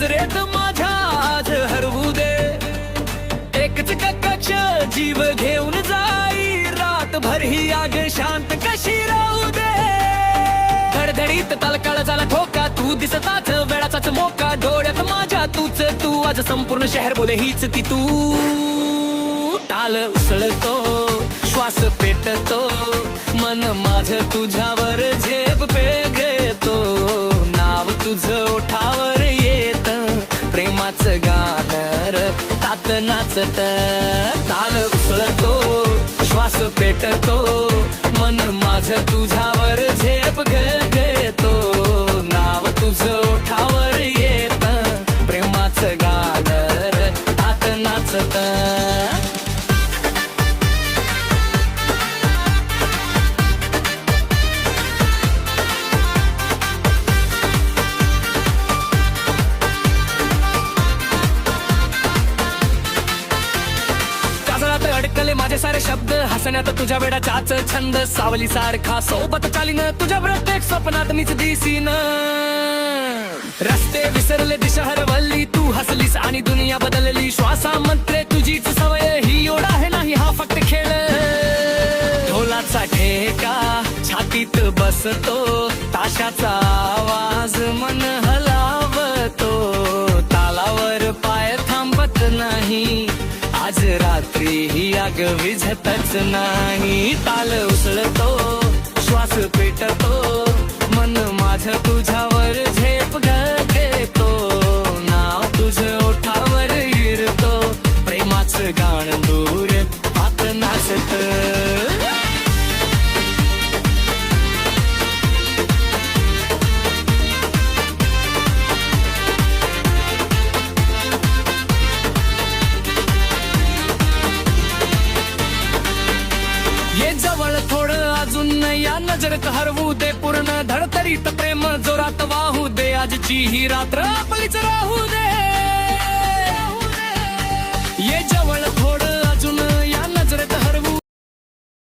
नजरेत माझ्या आज हरवू दे. एकच कक्ष जीव घेऊन जाई, रातभर ही आग शांत कशी राहू दे. धडधडीत तलकाळ झाला ठोका, तू दिसताच वेळाचाच मोका. डोळ्यात माझ्या तूच तू, आज संपूर्ण शहर बोले हीच ती तू. ताल उसळतो, श्वास पेटतो, मन माझं तुझ्यावर झेप घेतो. नाव तुझं ओठावर येत, प्रेमाचं गाणं तात नाचत. ताल उसळतो, श्वास पेटतो, मन माझं तुझ्यावर झेप घेतो. नाव तुझं ओठावर येत, प्रेमाचं गाणं तात नाचत. अडकले माझे सारे शब्द, हसण्यात तुझ्या वेडाचाच छंद. सावली सारखा सोबत चालीन, तुझ्या प्रत्येक स्वप्नात मीच दिसीन. रस्ते विसरले, दिशा हरवली, तू हसलीस आणि दुनिया बदलली. श्वासामध्ये तुझीच सवय, ही ओढ आहे नाही हा फक्त खेळ. ढोलाचा ठेका छातीत बसतो, ताशाचा आवाज मन हलावतो. तालावर पाय थांबत नाही, आज रात्री ही आग विझतच नाही. ताल उसळतो, श्वास पेटतो, मन माझं तुझ्यावर झेप घेतो. नाव तुझं ओठावर हिरतो, प्रेमाचं गाणं दूर आत नाचत. ये जवळ थोडं अजून, या नजरेत हरवू दे पूर्ण. धडतरीत प्रेम जोरात वाहू दे, आजची ही रात्र आपलीच राहू दे.